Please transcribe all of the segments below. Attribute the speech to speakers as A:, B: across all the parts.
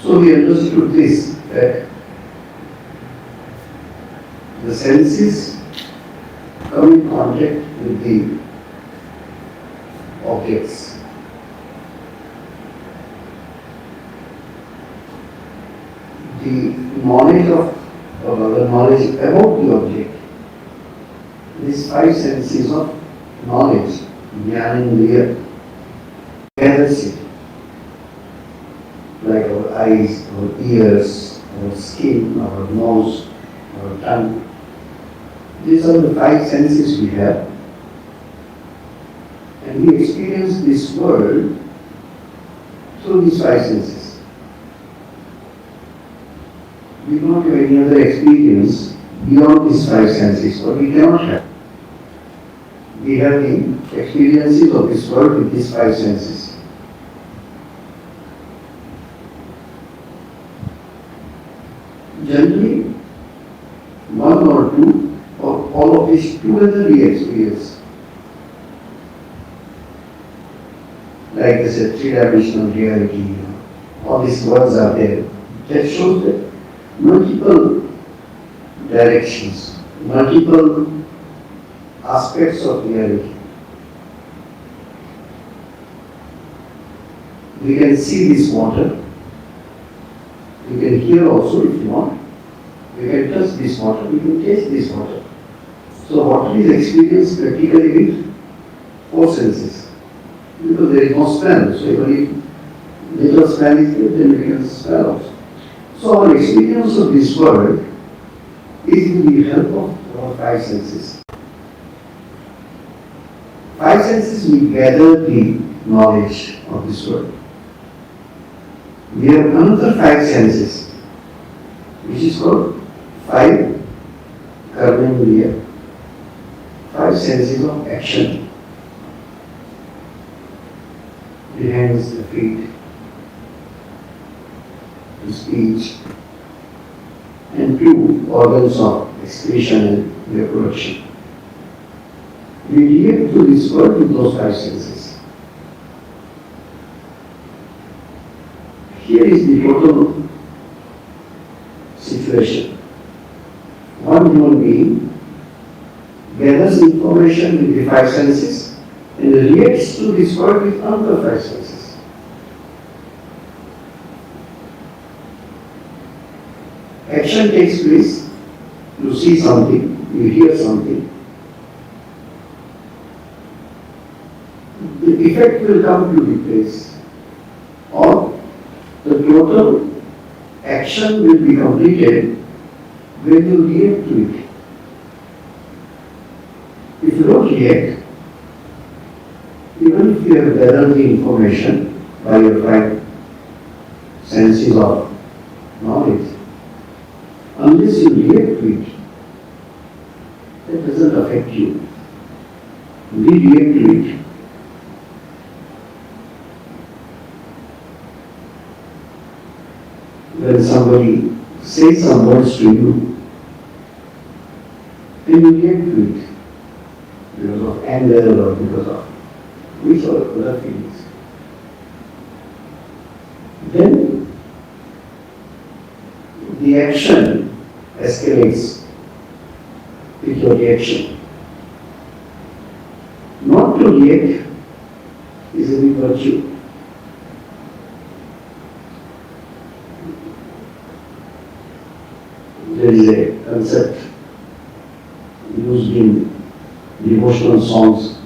A: So we understood this, that the senses come in contact with the objects. The knowledge the knowledge about the object, these five senses of knowledge, jnanendriya, gathers it, like our eyes, our ears, our skin, our nose, our tongue. These are the five senses we have. And we experience this world through these five senses. We don't have any other experience beyond these five senses, or we cannot have. We have the experiences of this world with these five senses. Generally, one or two, or all of these together we experience. Like I said, three-dimensional reality, all these words are there. That shows that multiple directions, multiple aspects of reality. We can see this water. We can hear also if you want. We can touch this water. We can taste this water. So water is experienced practically with four senses. Because there is no smell. So even if little smell is there, then we can smell also. So our experience of this world is with the help of our five senses. Five senses we gather the knowledge of this world. We have another five senses, which is called five karmendriya, five senses of action. The hands, the feet, the speech, and two organs of excretion and reproduction. We react to this world with those five senses. Here is the total situation. One human being gathers information with the five senses and reacts to this world with another five senses. Action takes place, you see something, you hear something. The effect will come to the place, or the total action will be completed when you react to it. If you don't react, even if you have gathered the information by your five senses of knowledge, unless you react to it, that doesn't affect you. We react to it. When somebody says some words to you, then you react to it because of anger or because of which or other feelings. Then the action escalates with your reaction. Not to react is a big virtue. There is a concept used in devotional songs.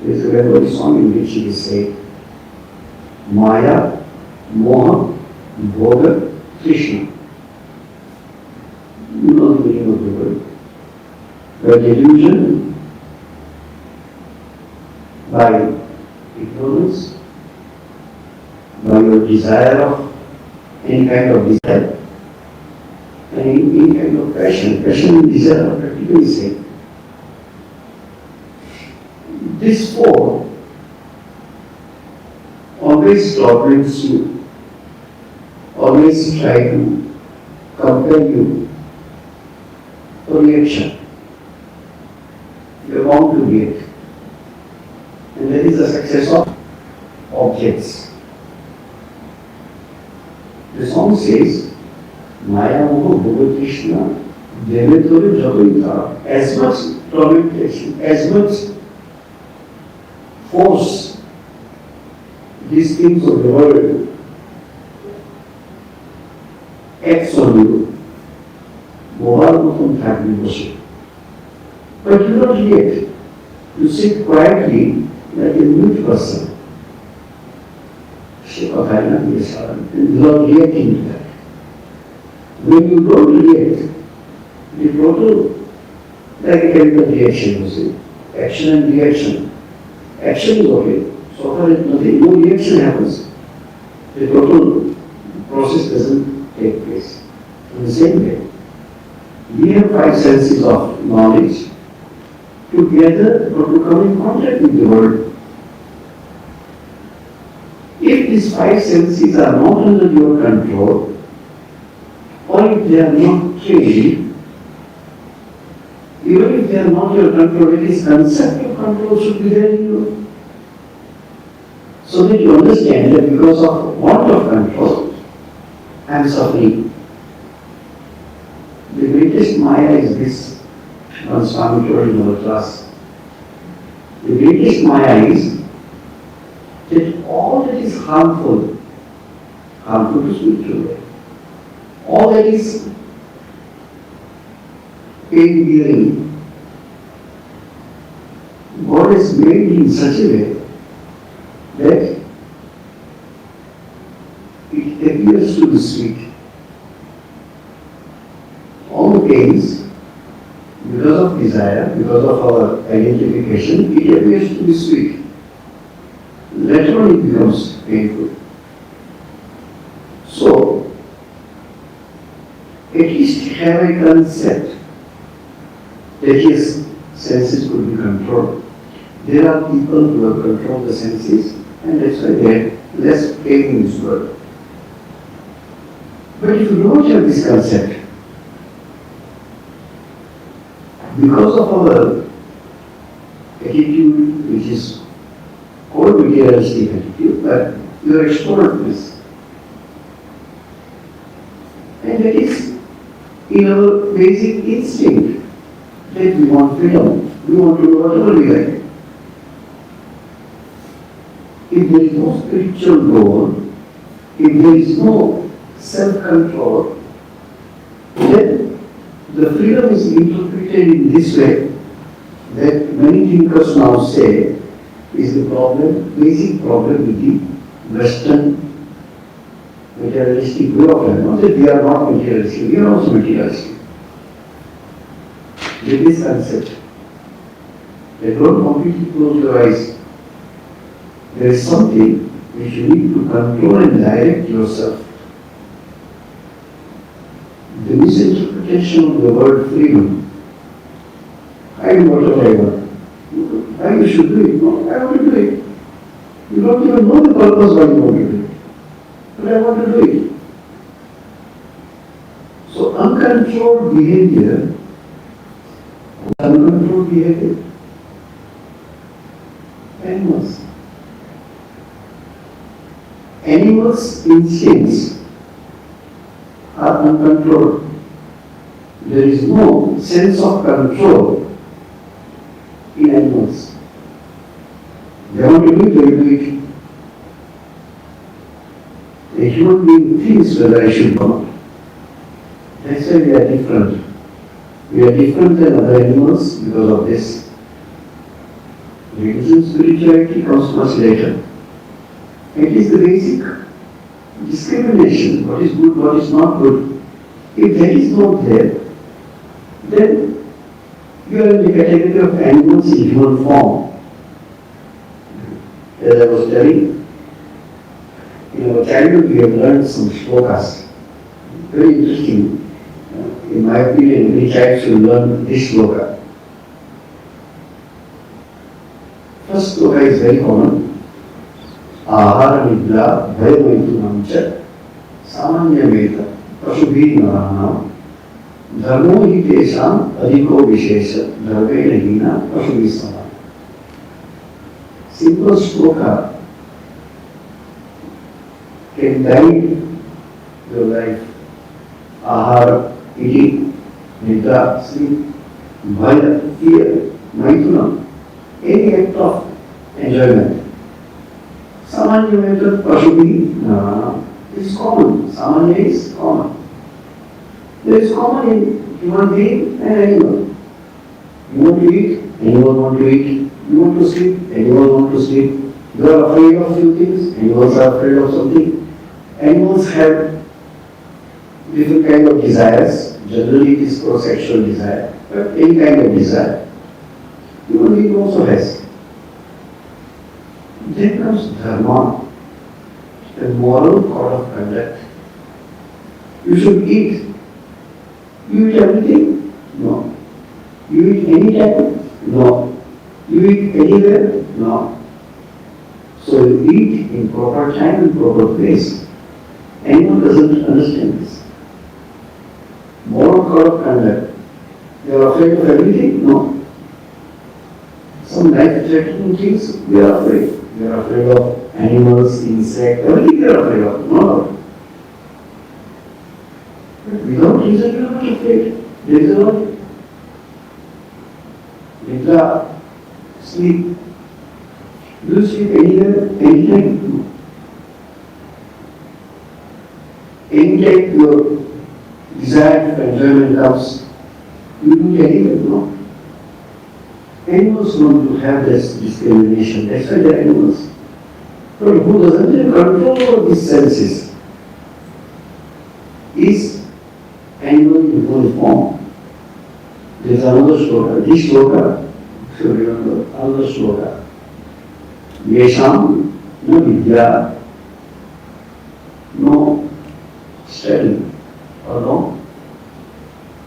A: There is a Bengali song in which it is said, Maya, Moha, Bhoga, Krishna. You know the meaning of the word. By delusion, by ignorance, by your desire of any kind of desire, and any kind of passion and desire are practically same. This four always torments you, always try to compel you for reaction. You are bound to react. And that is the success of objects. The song says, Maya Moho Bhagavad Krishna, Devetore Jagoita, as much tormentation, as much force these things of the world acts on you, but you don't react. You sit quietly like a mute person. And without reacting to that. When you don't react, the total, like a chemical reaction, you see, action and reaction. Action is okay, so far as nothing, no reaction happens. The total process doesn't take place. In the same way, we have five senses of knowledge to gather or to come in contact with the world. If these five senses are not under your control, or if they are not trained, even if they are not your control, at least concept of control should be there in you. So that you understand that because of want of control, I am suffering. The greatest Maya is this. One Swami told in our class. The greatest Maya is that all that is harmful to spiritual life, all that is pain-bearing, God has made in such a way that it appears to be sweet. All the pains, because of desire, because of our identification, it appears to be sweet. Later on it becomes painful. So, at least have a concept that yes, senses could be controlled. There are people who have controlled the senses, and that's why they have less pain in this world. But if you don't have this concept, because of our attitude, which is called materialistic attitude, but your extrovertness, and that is in our basic instinct that we want freedom, we want to do whatever we like. If there is no spiritual goal, if there is no self-control, then the freedom is interpreted in this way that many thinkers now say is the problem, basic problem with the Western materialistic way of life. Not that we are not materialistic, we are also materialistic. With this concept, they don't completely close your eyes. There is something which you need to control and direct yourself. The misinterpretation of the word freedom, I do whatever I want. Why you should do it? No, I want to do it. You don't even know the purpose why you want to do it. But I want to do it. So uncontrolled behavior, animals. Animals' instincts are uncontrolled. There is no sense of control in animals. They want to do it, they will do it. A human being thinks whether I should or not. That's why we are different. We are different than other animals because of this. Religion, spirituality comes much later. It is the basic discrimination, what is good, what is not good. If that is not there, then you are in the category of animals in human form. As I was telling, in our childhood we have learned some shlokas. Very interesting. In my opinion, every child should learn this shloka. First shloka is very common. Ahara nidra bhayamaitunamcha samanya veda pasubhi narana dharmo hi tesham adhiko vishesha dharmena hina pasubhi samana. Simple shloka can guide your life. Ahara, eating, nidra, sleep, bhaya, fear, maithuna, any act of enjoyment. Samanya method, Pashubhi, is common. Samanya is common. There is common in human being and animal. You want to eat, anyone want to eat. You want to sleep, anyone want to sleep. You are afraid of few things, animals are afraid of something. Animals have different kind of desires. Generally it is for sexual desire, but any kind of desire. Human being also has. Then comes dharma, the moral code of conduct. You should eat. You eat everything? No. You eat any time? No. You eat anywhere? No. So you eat in proper time and proper place. Anyone doesn't understand this. Moral code of conduct. You are afraid of everything? No. Some life-threatening things, we are afraid. We are afraid of animals, insects, everything we are afraid of. No. But without reason, you are not afraid. There is a logic. Nidra, sleep. Do you sleep anywhere, anytime? No. Anytime your desire for enjoyment comes, you do it anywhere? No. Animals want to have this discrimination, that's why they are animals. But who doesn't have control over these senses is animal in full form. There is another shloka, this shloka, if you remember, another shloka. Yesham na vidya, no study or no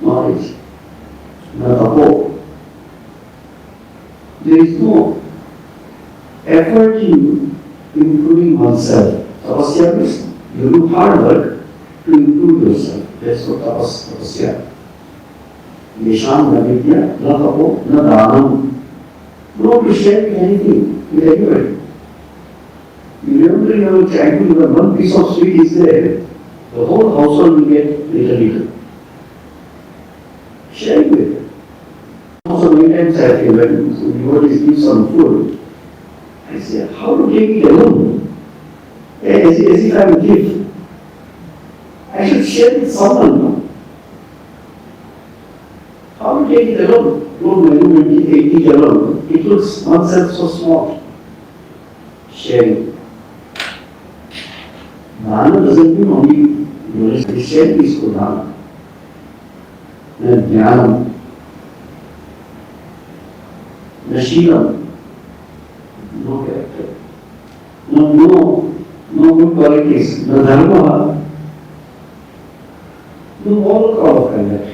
A: knowledge, na tapo. There is no effort in improving oneself. Tapasya means you do hard work to improve yourself. That's what tapasya. Yesham na vidya, na tapo, na dhanam. No to share anything with anybody. You remember in your childhood when one piece of sweet is there, the whole household will get little. Share it with them. Also many times I feel when devotees give some food, I say, how to take it alone? As if I am a gift. I should share it with someone, no? How to take it alone? Don't take it alone. It looks oneself so small. Sharing. Dana doesn't mean only knowledge. Sharing is called dana. Na jnanam. Na shilam. No character. No good qualities. No dharma. No moral code of conduct.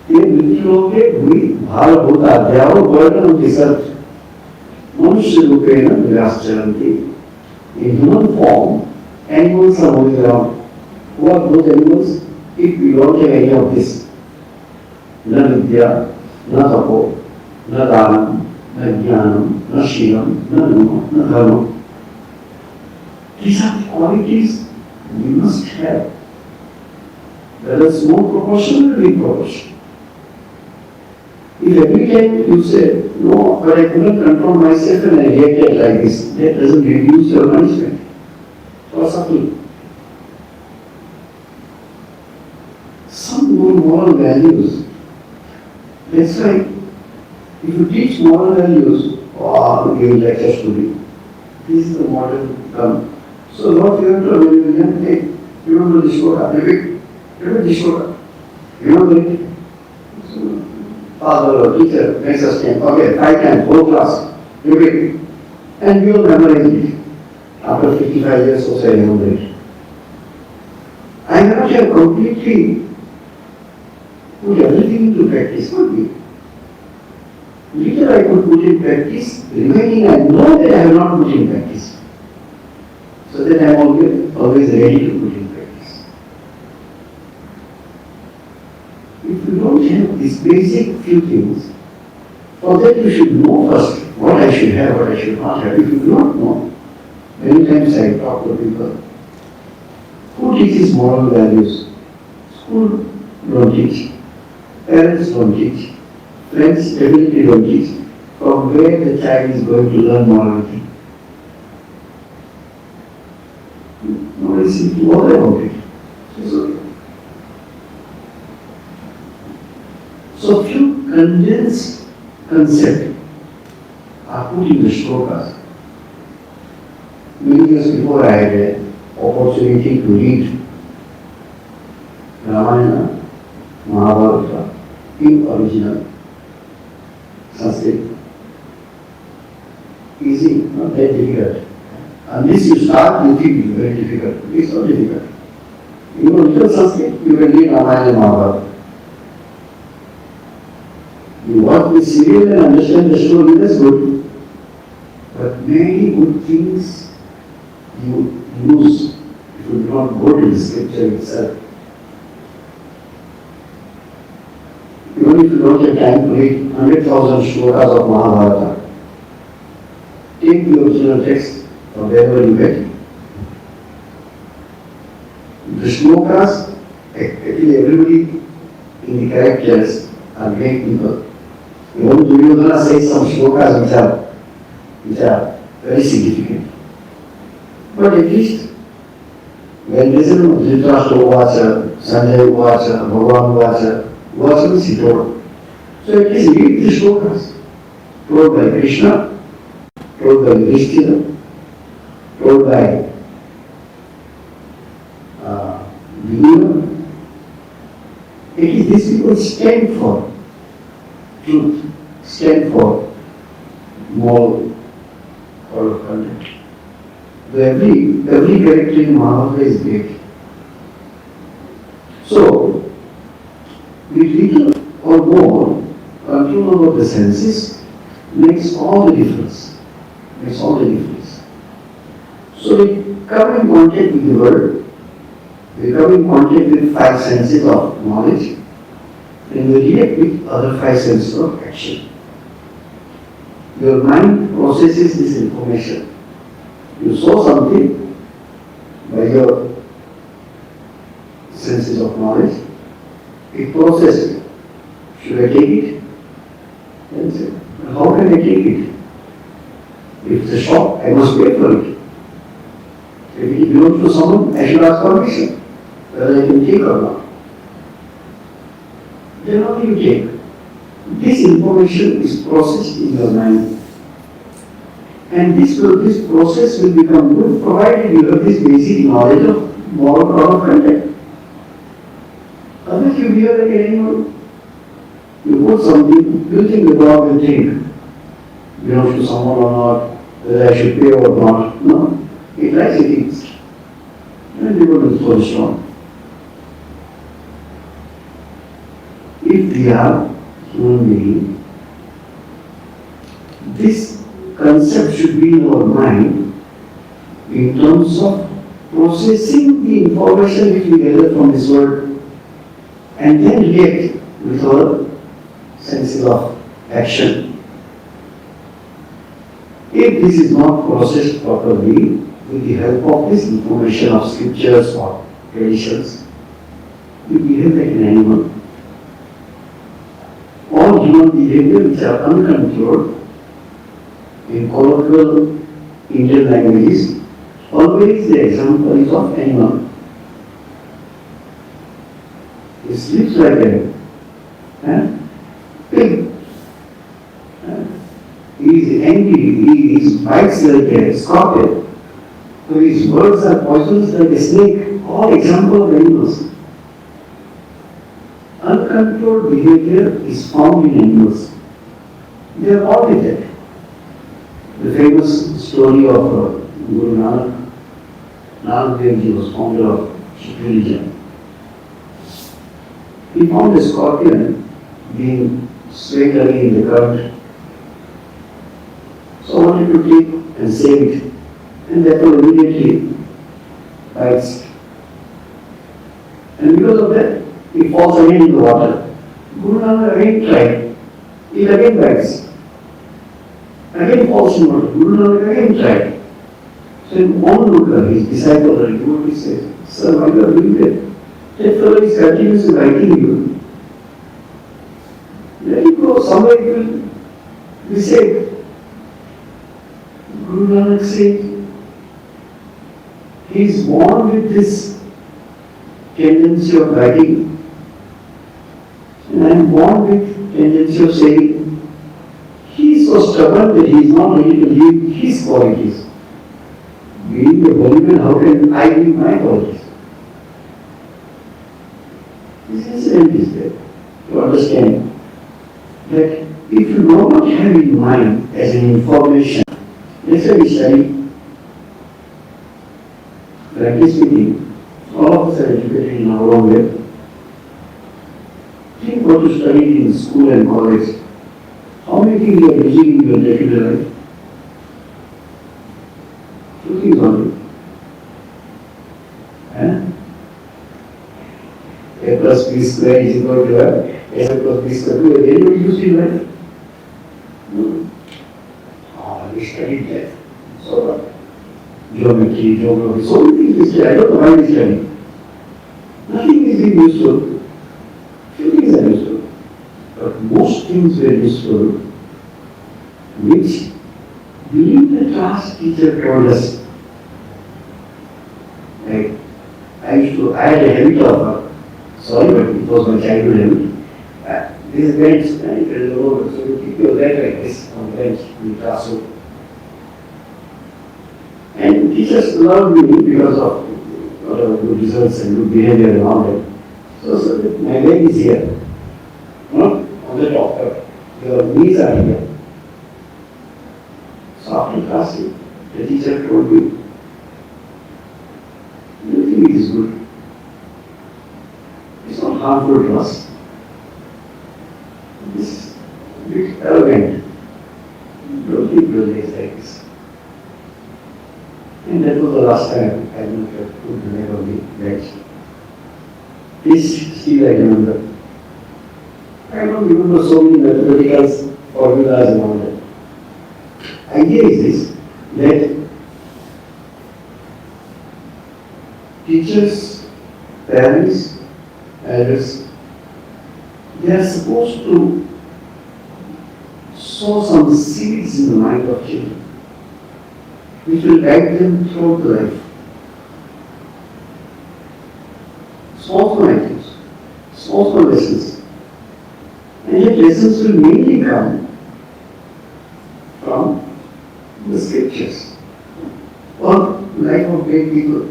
A: ये वृत्ति लोग के हुई भारभूत अध्याओ वर्णन विसर्ज मनुष्य रूपेण विराश्चरन्ति. In human form, animals are moving around. Who are those animals? If we don't have any of this, na vidya, na tapo, na dhanam, na jnanam, na shilam, na dhamma, na dharma. These are the qualities we must have. Whether small proportion or big proportion. If every time you say, no, but I couldn't control myself and I reacted like this, that doesn't reduce your punishment. Philosophy. Some more moral values. That's why, if you teach moral values, or give lectures to me, this is the modern term. So what you have to do, you have to take, remember this shloka, remember this shloka, remember it. Father or teacher makes us think, okay, 5 times, whole class, repeat. And we will memorize it. After 55 years or so, I remember it. I have not completely put everything into practice, not me. Little I could put in practice, remaining I know that I have not put in practice. So that I am always ready to put in practice. If you don't have these basic few things, for that you should know first what I should have, what I should not have. If you do not know, many times I talk to people, Who teaches moral values? School don't teach. Parents don't teach. Friends definitely don't teach. From where the child is going to learn morality? Nobody seems to bother about it. So few condensed concepts are put in the shlokas. Many years before I had an opportunity to read Ramayana, Mahabharata in original Sanskrit. Easy, not that difficult. Unless you start, you think it's very difficult. It's not difficult. You know little Sanskrit, you can read Ramayana and Mahabharata. You watch the serial and understand the story, that's good. But many good things you lose if you do not go to the scripture itself. Even if you don't have time to read 100,000 shlokas of Mahabharata, take the original text from wherever you get it. The shlokas, actually everybody in the characters are great people. Even Duryodhana says some shlokas which are very significant. But at least when there is no Dhritarashtra Uvacha, Sanjay Uvacha, Bhagavan Uvacha, Uvacha means he told. So at least read the shlokas told by Krishna, told by Yudhishthira, told by Bhima. At least these people stand for truth, stand for moral conduct. Every character in Mahabharata is great. So, with little or more control over the senses makes all the difference. Makes all the difference. So we come in contact with the world, we come in contact with 5 senses of knowledge, and we react with other 5 senses of action. Your mind processes this information. You saw something by your senses of knowledge, it processes it. Should I take it? Then say, how can I take it? If it's a shop, I must pay for it. If it belongs to someone, I should ask permission whether I can take or not. Then how do you take? This information is processed in your mind. And this process will become good provided you have this basic knowledge of moral code of conduct. Otherwise you behave like an animal. You put something, you think the dog will think, belongs to someone or not, whether I should pay or not. No, it likes it things. And you will throw a stone. If we are human beings, this concept should be in our mind in terms of processing the information which we gather from this world and then react with our senses of action. If this is not processed properly with the help of this information of scriptures or traditions, we behave like an animal. All human behavior which are uncontrolled in colloquial Indian languages, always the example is of animal. He sleeps like a pig. He is angry, he bites like a scorpion. So his words are poisonous like a snake. All example of animals. Uncontrolled behavior is found in animals. They are all with that. The famous story of Guru Nanak. Nanak Dev Ji was founder of Sikh religion. He found a scorpion being swayed away in the current. So wanted to take and save it. And therefore immediately bites. And because of that, he falls again in the water. Guru Nanak again tried. It again bites. Again falls in water. Guru Nanak again tried. So in onlooker, his disciple or devotee says, "Sir, why you are doing that? That fellow is continuously writing you. Let it go, somewhere it will be safe." Guru Nanak said, he is born with this tendency of writing, and I am born with tendency of saying, he is so stubborn that he is not ready to leave his qualities. Being a holy man, how can I leave my qualities? This incident is there to understand that if you do not have in mind as an information, let's say we study, frankly speaking, all of us are educated in our own way. Think what you studied in school and college. How many things you are using in your day-to-day life? Two things only. A plus b square is equal to a plus b square. Do you ever use it in life? No. We studied that. So what? Geometry, geography, so many things we study. I don't know why we study. Nothing is being useful. Few things are useful. But most things were useful, which during the class teacher told us. Like, I had a habit of, sorry, but it was my childhood habit. This bench, it is low, so you keep your leg like this on the bench in the classroom. And teachers loved me because of good results and good behavior and all that. So my leg is here, on the top. Your knees are here. So after class, the teacher told me, "Do you think it is good? It's not harmful to us. This is a bit arrogant. Don't think your legs like this." And that was the last time I looked at put the leg on the bench. This still I remember. I don't remember so many mathematical formulas and all that. Idea is this, that teachers, parents, elders, they are supposed to sow some seeds in the mind of children, which will guide them throughout the life. Small items, small lessons. And yet lessons will mainly come from the scriptures or life of great people.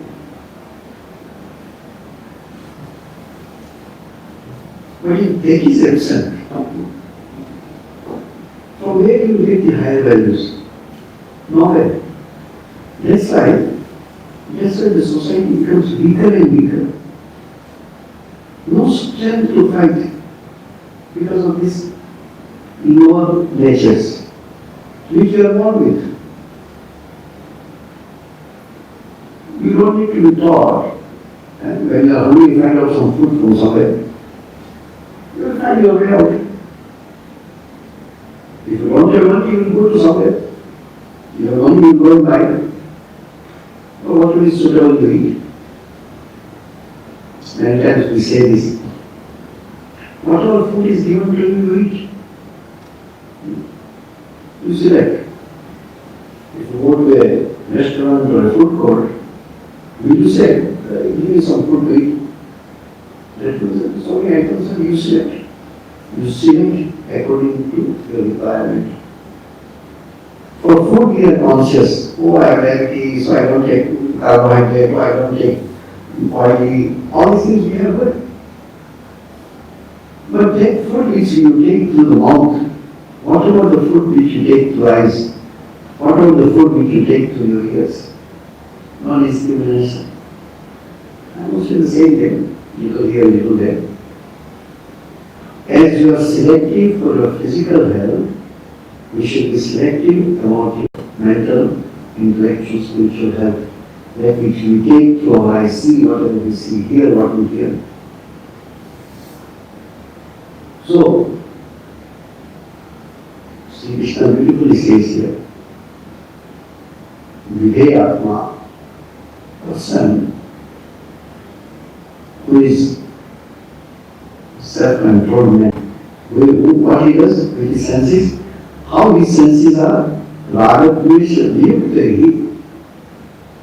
A: But if that is absent, from where do you get the higher values? Nowhere. That's why the society becomes weaker and weaker. No strength to fight because of these lower natures which you are born with. You don't need to be taught, and when you are hungry, you find out some food from somewhere. You will find your way out. If you don't have money, you will go to somewhere. You have money, you will go and buy. Or what is suitable to eat. Many times we say this. Whatever food is given to you, you eat. You select. If you go to a restaurant or a food court, will you say, give me some food to eat? That means so many items are you select. You select according to your requirement. For food, we are conscious. Oh, I have diabetes, so I don't take carbohydrate, or I don't take oily. All these things we have good. But that food which you take through the mouth, what about the food which you take through eyes? What about the food which you take through your ears? Non-discrimination. I must say the same thing. Little here, little there. As you are selective for your physical health, we should be selective about your mental, intellectual, spiritual health. That which we take through our eyes, see whatever we see, hear what we hear. So, Sri Krishna beautifully says here, Videyatma, person who is self-controlled man, what he does with his senses, how his senses are Raga Dvesha Viptahi.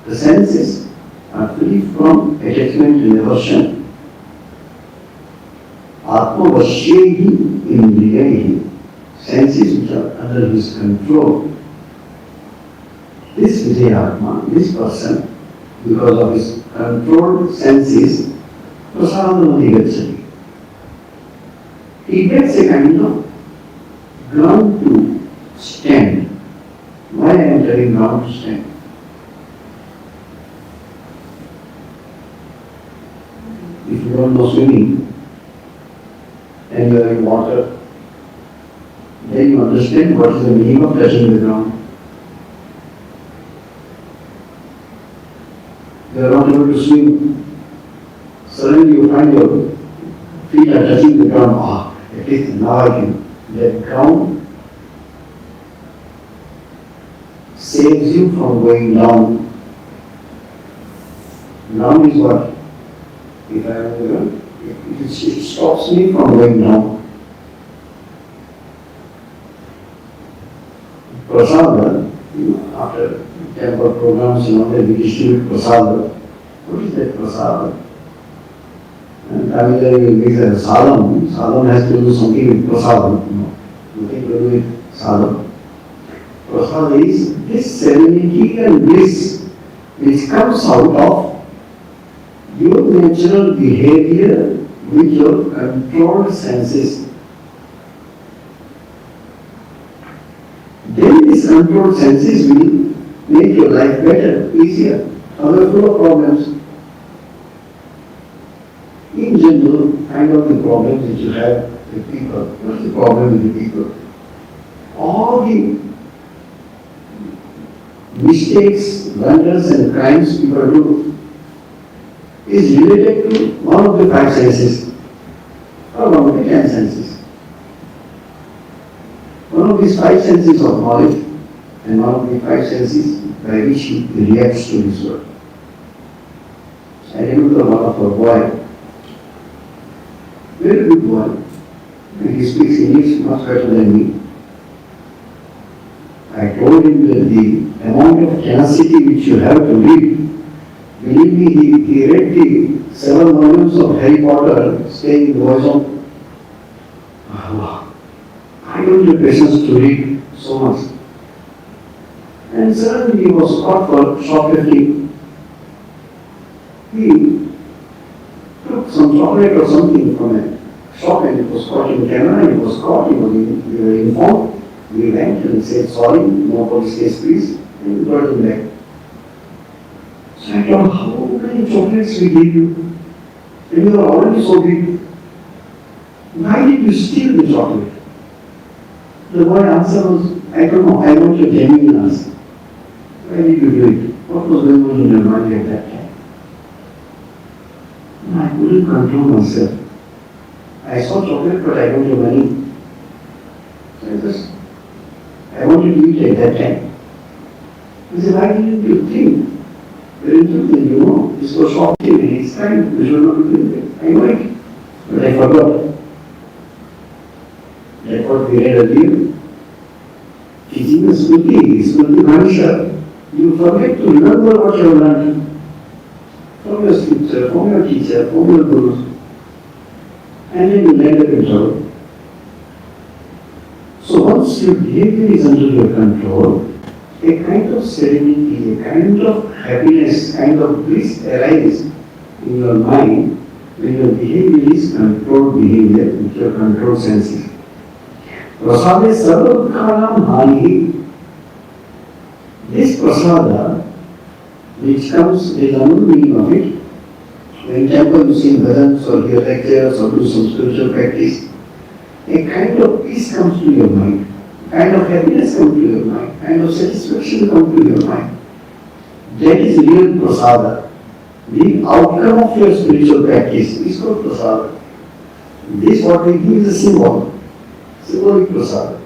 A: The senses are free from attachment and aversion. Atma Vashyehi Indriyahi, senses which are under his control. This Videyatma, this person, because of his controlled senses, prasadamati gacchati. He gets a kind of ground to stand. Why I am telling ground to stand? If you don't know swimming and you are in water, then you understand what is the meaning of touching the ground. You are not able to swim. Suddenly you find your feet are touching the ground. At least now I can. That ground saves you from going down. Ground is what? If I am going, it stops me from going down. Prasada, after temple programs, we distribute prasada. What is that prasada? And Tamil makes a sadam. Sadam has to do something with prasadam. Nothing to do with sadam. Prasada is this serenity and bliss which comes out of your natural behavior with your controlled senses. Then these controlled senses will make your life better, easier. Other full of problems. In general, find out the problems that you have with people. What's the problem with the people? All the mistakes, blunders and crimes people do is related to one of the five senses or one of the 10 senses. One of these five senses of knowledge and one of the five senses by which he reacts to this world. I remember one of our boy, very good boy, and he speaks English much better than me. I told him that the amount of tenacity which you have to read, believe me, he read the 7 volumes of Harry Potter staying in the voice of I don't have patience to read so much. And suddenly he was caught for shoplifting. He took some chocolate or something from a shop and it was caught in camera, and it was caught, we were informed. We went and said sorry, no police case please, and we got him back. So I thought, how many chocolates we gave you? And you are already so big. Why did you steal the chocolate? The boy answer was, I don't know, I want a genuine answer. Why did you do it? What was going on in your mind at that time? I couldn't control myself. I saw chocolate but I don't have money. So I wanted to eat at that time. He said, why didn't you think? Very interesting, you know, this was shopping, it's time, we should not be doing that. I know it, but I forgot. That's what we read earlier. Teaching is Smriti Manisha. You forget to remember what you have learned from your scripture, from your teacher, from your gurus, and then you land up in trouble. So once your behavior is under your control, a kind of serenity, a kind of happiness, kind of bliss arises in your mind when your behavior is controlled behavior with your controlled senses. Prasada sarvadukhanam hani. This prasada, which comes, there is another meaning of it. When temple you sing bhajans or hear lectures or do some spiritual practice, a kind of peace comes to your mind, kind of happiness comes to your mind, kind of satisfaction comes to your mind. That is real prasada. The outcome of your spiritual practice is called prasada. This what we give is a symbol. Symbolic prasada.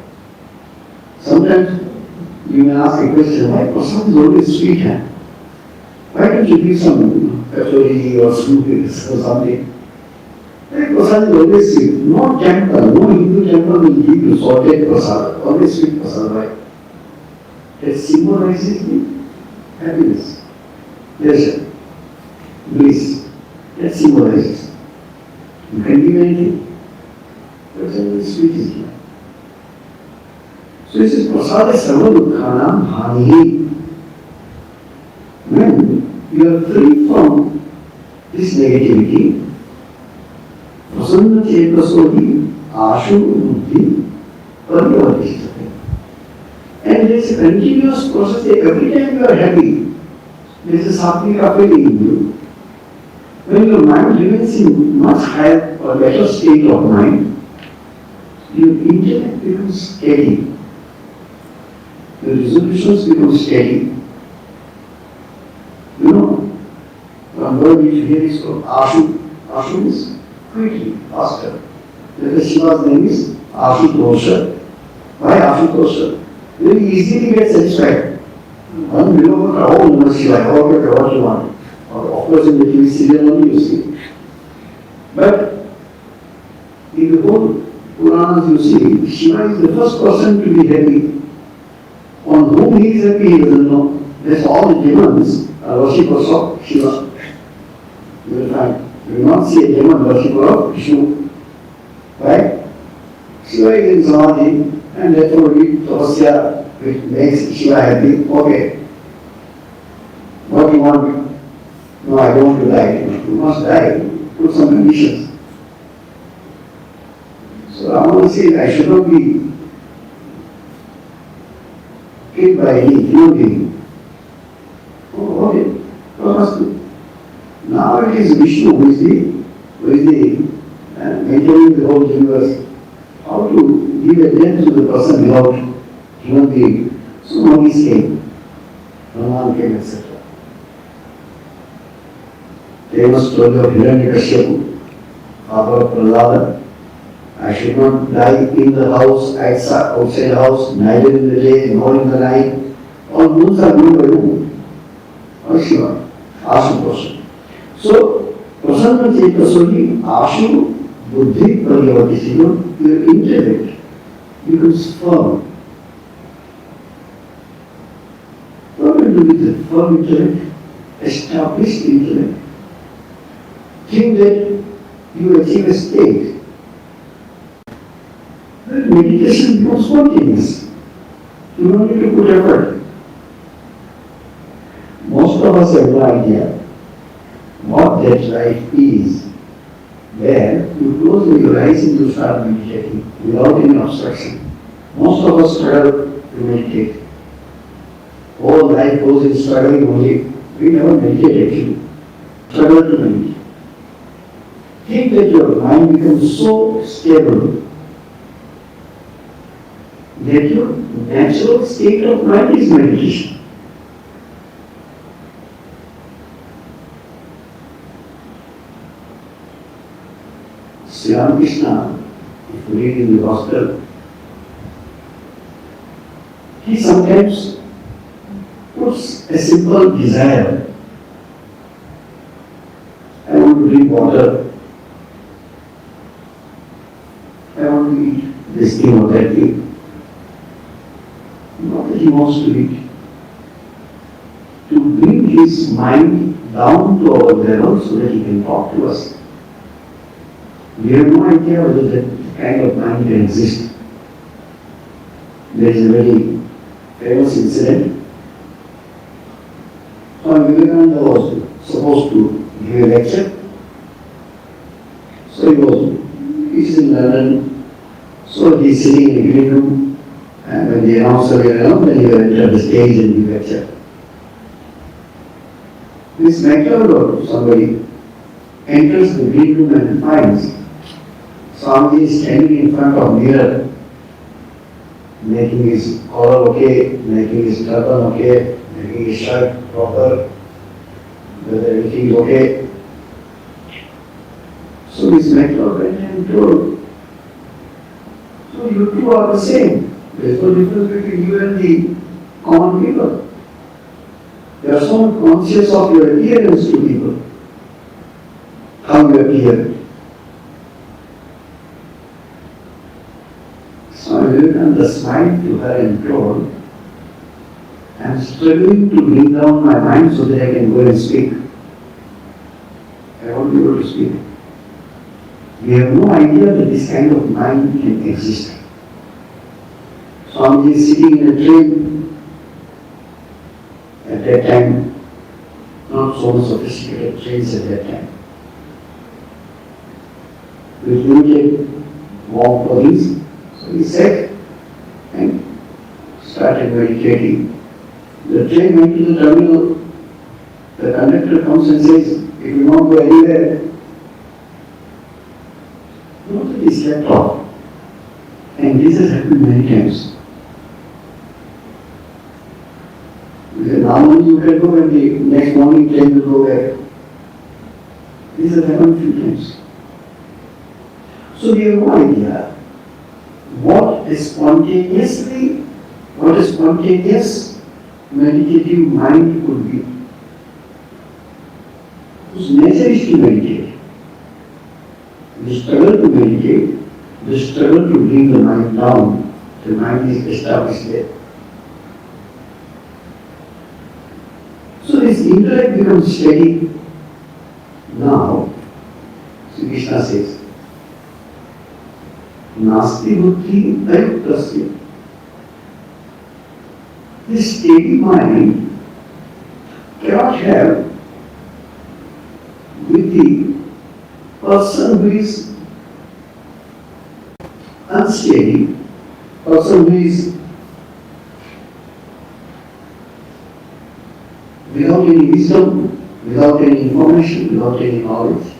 A: Sometimes You may ask a question, why prasad is always sweet? Why don't you give some kachori or smoothies or something? Why prasad is always sweet? No temple, no Hindu temple will give you salted prasad, always sweet prasad. Why? It symbolizes the happiness, pleasure, bliss. That symbolizes. You can give anything. But then the sweet is given. So this is prasada sarva dukkhanam hanihi. When you are free from this negativity, prasanna chetasohi ashu buddhi parivartishtate. And there is a continuous process. Every time you are happy, there is a sattvic feeling in you. When your mind remains in much higher or better state of mind, your intellect becomes steady. The resolutions become steady. You know, one word which you hear is called Ashu. Ashu is quickly, faster. The Shiva's name is Ashutosha. Why Ashutosha? Very easily get satisfied. One will go, oh, no, Shiva, what you want. Or of course in the TV serial only you see. But in the whole Puranas you see, Shiva is the first person to be happy. On whom he is happy, he doesn't know. That's all the demons are worshippers of Shiva. You will find. You will not see a demon worshipper of Vishnu. Right? Shiva is in Samadhi, and therefore we tapasya, which makes Shiva happy. Okay. What do you want? No, I don't want to die. You must die. Put some conditions. So Ramana says, I should not be killed by any human being. Oh, okay. What must do? Now it is Vishnu who is the maintaining the whole universe. How to give a death to the person without human being? So monkeys came. Hanuman came, etc. Famous story of Hiranyakashipu, father of Prahlada. I should not die in the house, outside the house, neither in the day nor in the night. All moons are known by whom? Or Shiva, Ashu person. So, Prasanna Chetasohi, Ashu, Buddhi, Parivartishino, your intellect becomes firm. What will do with the firm intellect? Established intellect. Think that you achieve a state. Then meditation becomes spontaneous. You don't need to put effort. Most of us have no idea what that life is, where you close your eyes and you start meditating without any obstruction. Most of us struggle to meditate. Whole life goes in struggling only. We never meditate actually. Struggle to meditate. Think that your mind becomes so stable that your natural state of mind is meditation. Sri Ramakrishna, if you read in the Gospel, he sometimes puts a simple desire. I want to drink water. I want to eat this thing or that thing. Not that he wants to eat. To bring his mind down to our level so that he can talk to us. We have no idea whether that kind of mind can exist. There is a very famous incident. Swami Vivekananda was supposed to give a lecture. So he's in London. So he's sitting in a green room, and when the announcer will announce, then he will enter the stage and give lecture. This mentor or somebody enters the green room and finds Swamiji is standing in front of mirror, making his collar okay, making his turban okay, making his shirt proper, whether everything is okay. So this mentor went and told, so you two are the same. There is no difference between you and the common people. You are so conscious of your appearance to people, how you appear. Swami Vivekananda smiled to her and told, I am struggling to bring down my mind so that I can go and speak. I won't be able to speak. We have no idea that this kind of mind can exist. Swamiji is sitting in a train at that time, not so sophisticated trains at that time, with limited warm clothing. So he sat and started meditating. The train went to the terminal. The conductor comes and says, if you want to go anywhere, nobody slept off. And this has happened many times. Normally you can go and the next morning train will go back. This has happened a few times. So we have no idea what a spontaneous meditative mind could be. Whose nature is to meditate. We struggle to meditate, we struggle to bring the mind down. The mind is established there. So this intellect becomes steady. Now, Sri Krishna says, Nasti buddhi ayuktasya. This steady mind cannot have with the person who is unsteady, person who is without any wisdom, without any information, without any knowledge.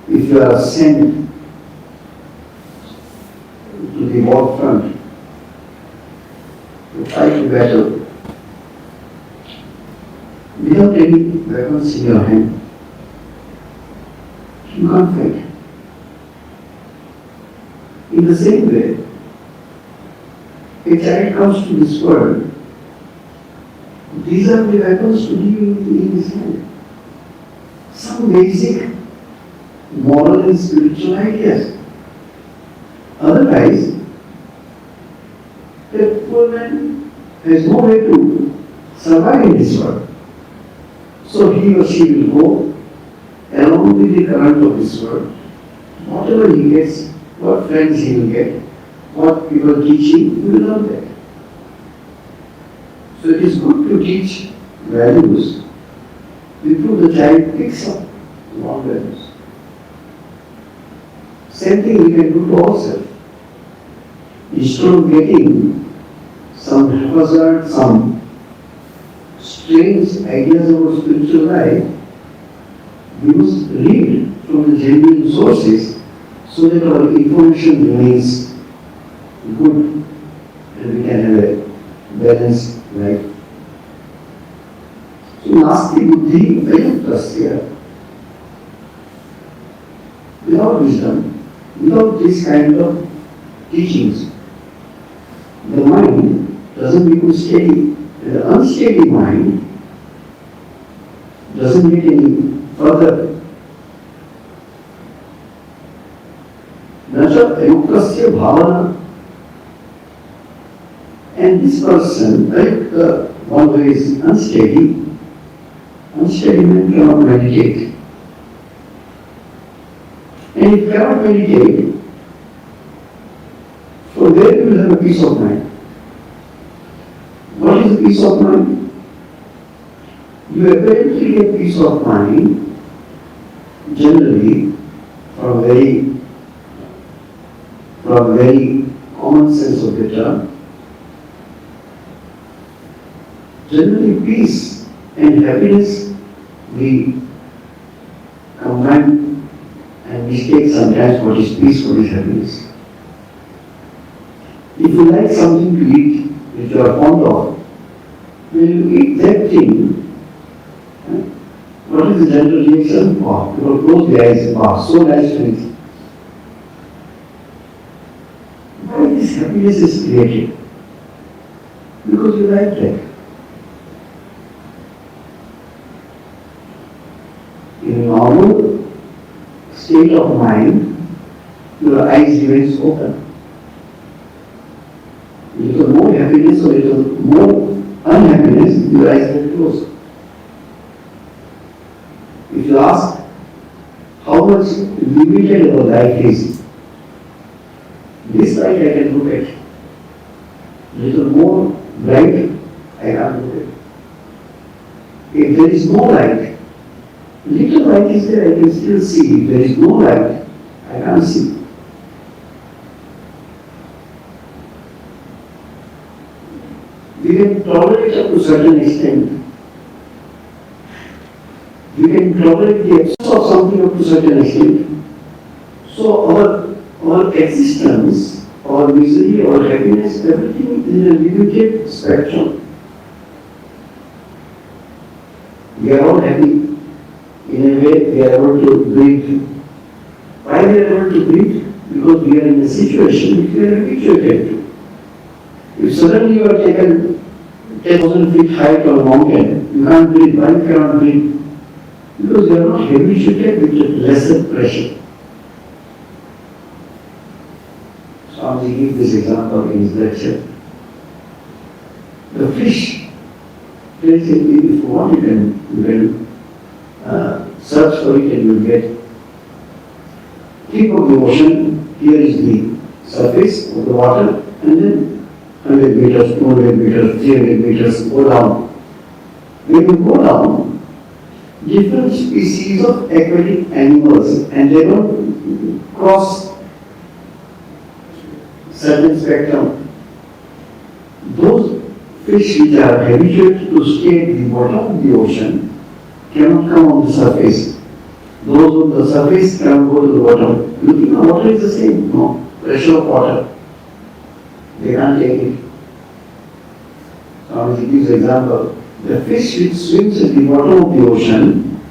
A: If you are sent to the war front to fight a battle without any weapons in your hand, you can't fight. In the same way, a child comes to this world, these are the weapons to give in his hand. Some basic moral and spiritual ideas. Otherwise, the poor man has no way to survive in this world. So he or she will go along with the current of this world. Whatever he gets, what friends he will get, what people teach him, he will learn that. So it is good to teach values before the child picks up wrong values. Same thing we can do to ourselves. Instead of getting some haphazard, some strange ideas about spiritual life, we must read from the genuine sources so that our information remains good and we can have a balanced life. So, nasti buddhi ayuktasya. Without wisdom, without this kind of teachings, the mind doesn't become steady. And the unsteady mind doesn't get any further. Nacha ayuktasya bhavana. And this person, like the one who is unsteady man cannot meditate. And if cannot meditate, so where you will have a peace of mind. What is peace of mind? You apparently get peace of mind generally from very common sense of the term. Generally peace and happiness we combine and mistake sometimes what is peace, what is happiness. If you like something to eat which you are fond of, when you eat that thing, what is the general reaction? Wow, people close their eyes, wow, so nice to eat. happiness is created? Because you like that. In a normal state of mind, your eyes remains open. A little more happiness or a little more unhappiness, your eyes get closed. If you ask how much limited our life is, this light I can look at. A little more bright, I can't look at. If there is no light, little light is there, I can still see. If there is no light, I can't see. We can tolerate up to a certain extent. We can tolerate the absence of something up to a certain extent. So our existence, our misery, our happiness, everything is in a limited spectrum. We are all happy. In a way, we are able to breathe. Why we are able to breathe? Because we are in a situation which we are habituated to. If suddenly you are taken 10,000 feet height on a mountain, you can't breathe. Why you cannot breathe? Because you are not habituated with lesser pressure. Swami gave this example in his lecture. The fish, they say, if you want, you can search for it and you will get. Think of the ocean, here is the surface of the water, and then 100 meters, 200 meters, 300 meters, go down. When you go down, different species of aquatic animals, and they don't cross certain spectrum. Those fish which are habituated to stay at the bottom of the ocean cannot come on the surface. Those on the surface cannot go to the bottom. You think the water is the same? No. Pressure of water. They can't take it. So I give you an example. The fish which swims at the bottom of the ocean,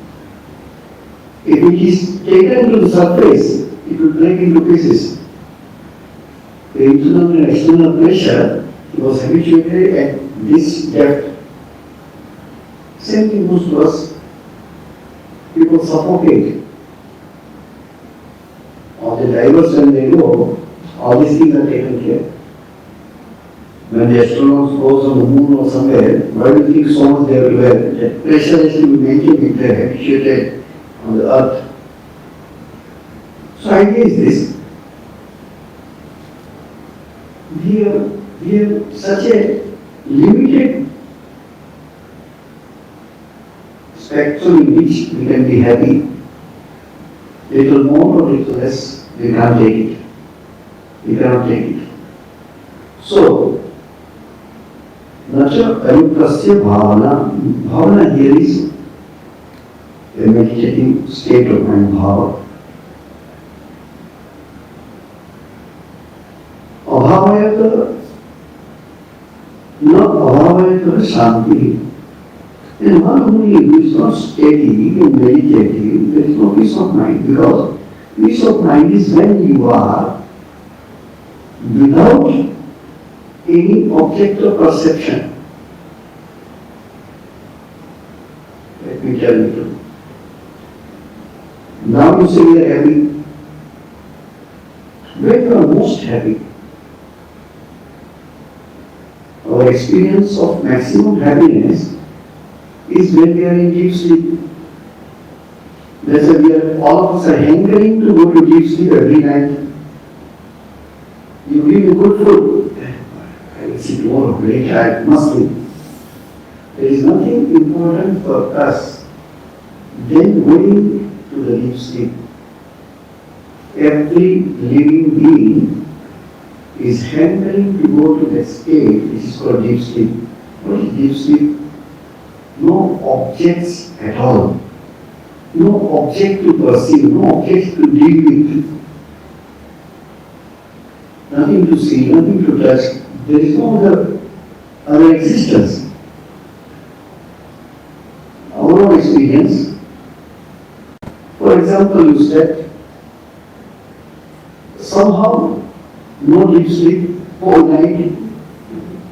A: if it is taken to the surface, it will break into pieces. The internal and external pressure was habituated at this depth. Same thing goes to us. People suffocate. All the divers when they go, all these things are taken care. When the astronauts goes on the moon or somewhere, why do you think so much they will wear? That pressure has to be maintained if they are habituated on the earth. So idea is this. We have such a limited spectrum in which we can be happy. Little more or little less, we can't take it. We cannot take it. So, nacha ayukrasya bhavana. Bhavana here is a meditative state of mind, bhava. Abhavayata, not abhavayata shanti. And one who is not steady and meditative, there is no peace of mind, because peace of mind is when you are without any object of perception. Let me tell you. Now you say you are happy. When you are most happy, our experience of maximum happiness is when we are in deep sleep. That's why all of us are hankering to go to deep sleep every night. You give me good food, I will see tomorrow, very tired, must sleep. There is nothing important for us than going to the deep sleep. Every living being is hankering to go to that state which is called deep sleep. What is deep sleep? No objects at all. No object to perceive, no object to deal with. Nothing to see, nothing to touch. There is no other existence. Our own experience. For example, you said, somehow, no deep sleep, whole night,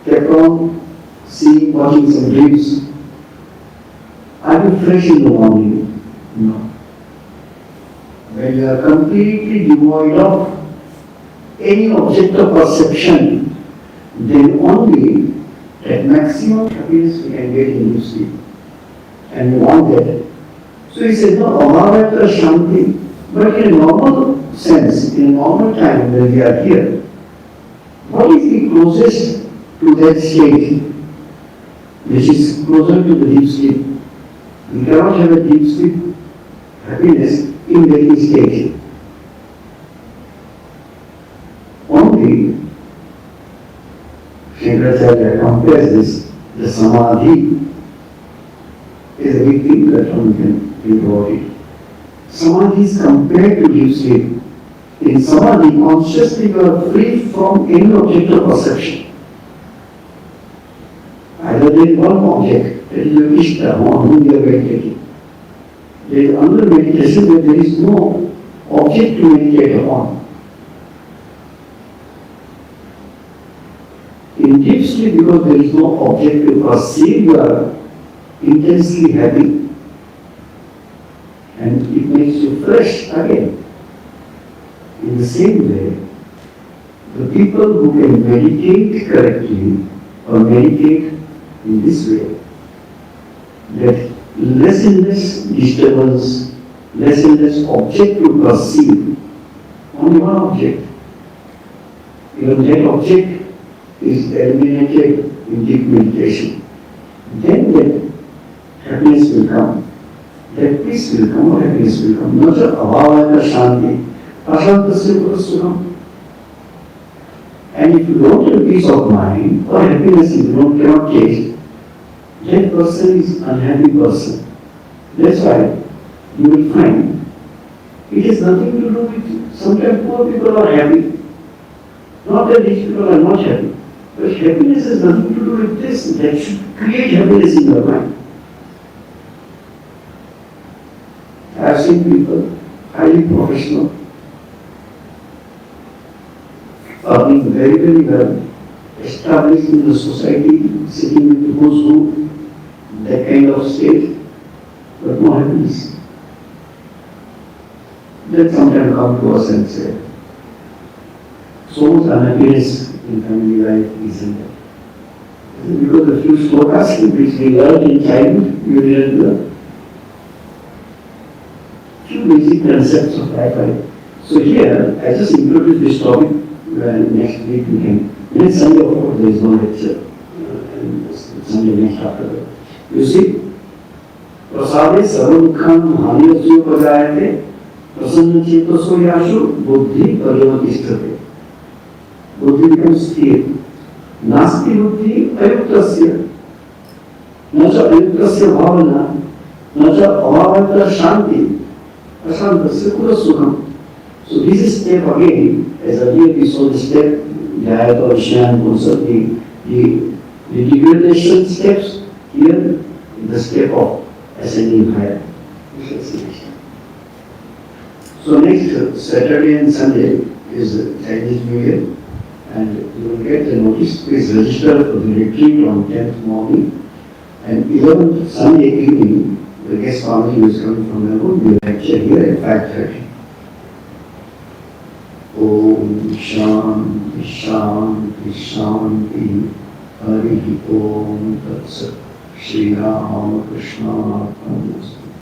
A: kept on seeing, watching some dreams. Are you fresh in the morning? No. When you are completely devoid of any object of perception, then only that maximum happiness we can get in deep sleep. And we want that. So he said, no, Amavatra Shanti, but in a normal sense, in a normal time when we are here, what is the closest to that state which is closer to the deep sleep? We cannot have a deep sleep happiness in waking state. Only Shankaracharya compares this, the samadhi is a big thing that one can think about it. Samadhi is compared to deep sleep. In samadhi, consciously you are free from any object of perception. Either there is one object, that is your Ishta, on whom you are meditating. There is another meditation where there is no object to meditate upon. In deep sleep, because there is no object to perceive, you are intensely happy. And it makes you fresh again. In the same way, the people who can meditate correctly or meditate in this way, that less and less disturbance, less and less object to perceive, only one object. Even that object is eliminated in deep meditation. Then that happiness will come, that peace will come, or happiness will come. Naja abhavata shanti, ashantasya purasukham. And if you don't have peace of mind or happiness you cannot taste, that person is unhappy person. That's why you will find it has nothing to do with, sometimes poor people are happy. Not that these people are not happy. But happiness has nothing to do with this. That should create happiness in your mind. I have seen people, highly professional, earning very, very well, established in the society, sitting with the who's who, that kind of state, but no happiness. Then sometimes come to us and say, so much unhappiness in family life, isn't it? Because the few slokas which we learned in childhood, you didn't learn. Few basic concepts of life. So here, I just introduced this topic, and next week we can. Next Sunday, of course, there is no lecture. And Sunday next after that. You see, prasade sarvadukkham haniyasya pajayate prasanna chetaso yashu buddhi paryavatishthate. Buddhi becomes clear. Nasti buddhi ayuktasya. Nacha ayuktasya bhavana. Nacha abhavata shanti. Ashantasya kurasukham. So this is step again, as earlier we saw the step, Jayata, Vishyan, Kunsa, the degradation steps, here the step of ascending higher. So next Saturday and Sunday is Chinese New Year, and you will get the notice. Please register for the retreat on 10th morning, and 11th Sunday evening, the guest family who is coming from Melbourne will lecture here at 5:30. Om Shanti Shanti Shanti Hari Om Tat Sat Sri Ramakrishna Mission